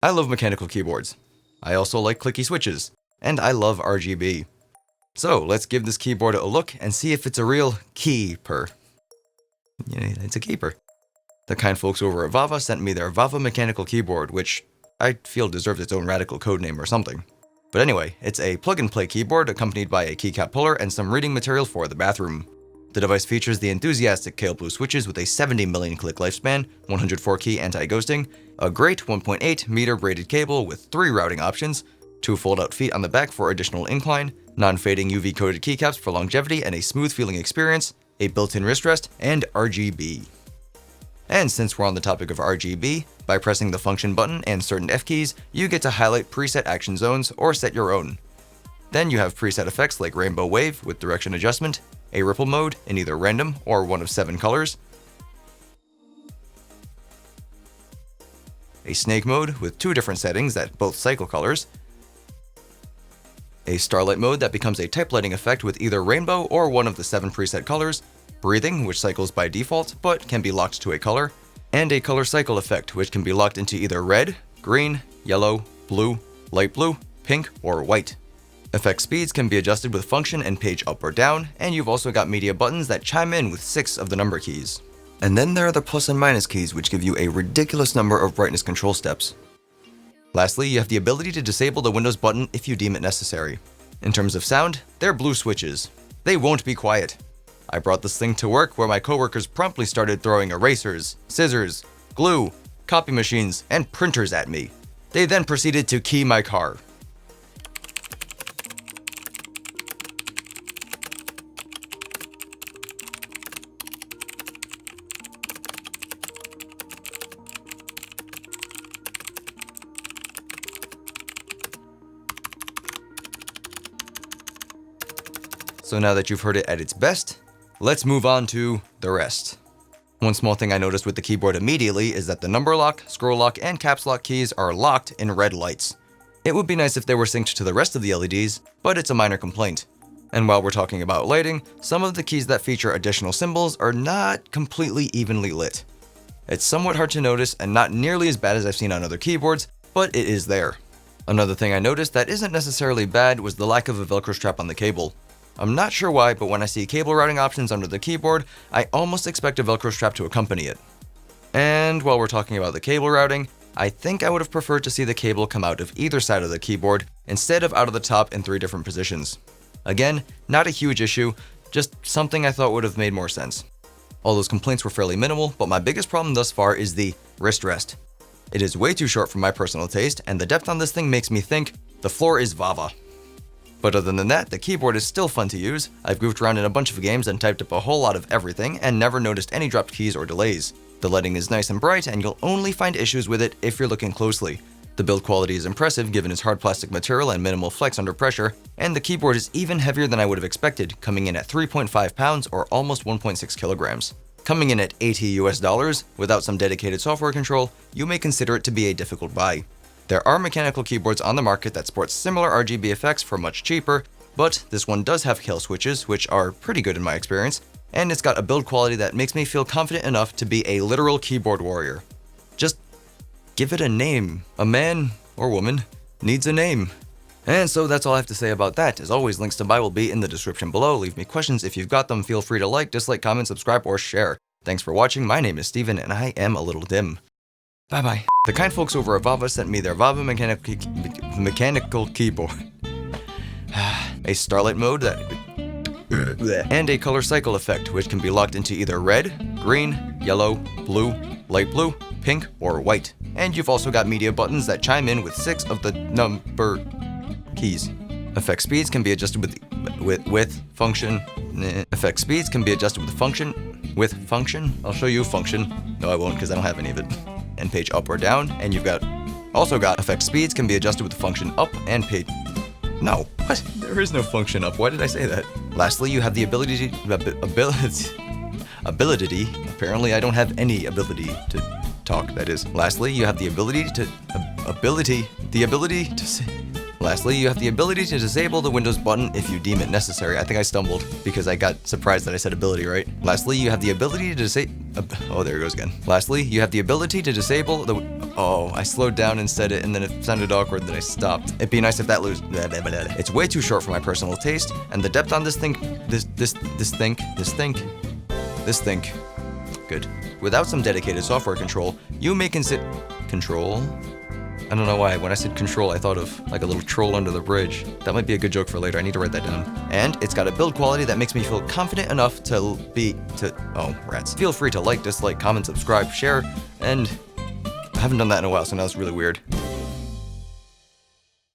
I love mechanical keyboards. I also like clicky switches, and I love RGB. So let's give this keyboard a look and see if it's a real keeper. Yeah, it's a keeper. The kind folks over at Vava sent me their Vava mechanical keyboard, which I feel deserves its own radical codename or something. But anyway, it's a plug-and-play keyboard accompanied by a keycap puller and some reading material for the bathroom. The device features the enthusiastic Kailh Blue switches with a 70 million click lifespan, 104 key anti-ghosting, a great 1.8 meter braided cable with 3 routing options, 2 fold-out feet on the back for additional incline, non-fading UV-coated keycaps for longevity and a smooth-feeling experience, a built-in wrist rest, and RGB. And since we're on the topic of RGB, by pressing the function button and certain F keys, you get to highlight preset action zones or set your own. Then you have preset effects like Rainbow Wave with direction adjustment, a ripple mode in either random or one of 7 colors, a snake mode with 2 different settings that both cycle colors, a starlight mode that becomes a type lighting effect with either rainbow or one of the 7 preset colors, breathing, which cycles by default but can be locked to a color, and a color cycle effect, which can be locked into either red, green, yellow, blue, light blue, pink, or white. Effect speeds can be adjusted with function and page up or down, and you've also got media buttons that chime in with 6 of the number keys. And then there are the plus and minus keys, which give you a ridiculous number of brightness control steps. Lastly, you have the ability to disable the Windows button if you deem it necessary. In terms of sound, they're blue switches. They won't be quiet. I brought this thing to work where my coworkers promptly started throwing erasers, scissors, glue, copy machines, and printers at me. They then proceeded to key my car. So now that you've heard it at its best, let's move on to the rest. One small thing I noticed with the keyboard immediately is that the number lock, scroll lock, and caps lock keys are locked in red lights. It would be nice if they were synced to the rest of the LEDs, but it's a minor complaint. And while we're talking about lighting, some of the keys that feature additional symbols are not completely evenly lit. It's somewhat hard to notice and not nearly as bad as I've seen on other keyboards, but it is there. Another thing I noticed that isn't necessarily bad was the lack of a Velcro strap on the cable. I'm not sure why, but when I see cable routing options under the keyboard, I almost expect a Velcro strap to accompany it. And while we're talking about the cable routing, I think I would have preferred to see the cable come out of either side of the keyboard instead of out of the top in 3 different positions. Again, not a huge issue, just something I thought would have made more sense. All those complaints were fairly minimal, but my biggest problem thus far is the wrist rest. It is way too short for my personal taste, and the depth on this thing makes me think the floor is Vava. But other than that, the keyboard is still fun to use. I've goofed around in a bunch of games and typed up a whole lot of everything and never noticed any dropped keys or delays. The lighting is nice and bright, and you'll only find issues with it if you're looking closely. The build quality is impressive given its hard plastic material and minimal flex under pressure, and the keyboard is even heavier than I would have expected, coming in at 3.5 pounds or almost 1.6 kilograms. Coming in at $80 US without some dedicated software control, you may consider it to be a difficult buy. There are mechanical keyboards on the market that sport similar RGB effects for much cheaper, but this one does have Kailh switches, which are pretty good in my experience, and it's got a build quality that makes me feel confident enough to be a literal keyboard warrior. Just give it a name. A man or woman needs a name. And so that's all I have to say about that. As always, links to buy will be in the description below. Leave me questions if you've got them. Feel free to like, dislike, comment, subscribe, or share. Thanks for watching. My name is Steven, and I am a little dim. Bye-bye. The kind folks over at Vava sent me their Vava mechanical keyboard. A starlight mode and a color cycle effect, which can be locked into either red, green, yellow, blue, light blue, pink, or white. And you've also got media buttons that chime in with 6 of the number keys. Effect speeds can be adjusted with function. Effect speeds can be adjusted with function. I'll show you function. No, I won't because I don't have any of it. And page up or down, and you've also got effect speeds can be adjusted with the function up and page. No, what? There is no function up. Why did I say that? Lastly, you have the ability. Apparently, I don't have any ability to talk. That is. Lastly, you have the ability to say. Lastly, you have the ability to disable the Windows button if you deem it necessary. I think I stumbled because I got surprised that I said ability, right? Lastly, you have the ability to disable... Oh, there it goes again. Lastly, you have the ability to disable the... Oh, I slowed down and said it, and then it sounded awkward that I stopped. It'd be nice if that lose... It's way too short for my personal taste, and the depth on this thing... This think. Good. Without some dedicated software control, you may consider... Control? I don't know why. When I said control, I thought of like a little troll under the bridge. That might be a good joke for later. I need to write that down. And it's got a build quality that makes me feel confident enough to oh, rats. Feel free to like, dislike, comment, subscribe, share, and I haven't done that in a while, so now it's really weird.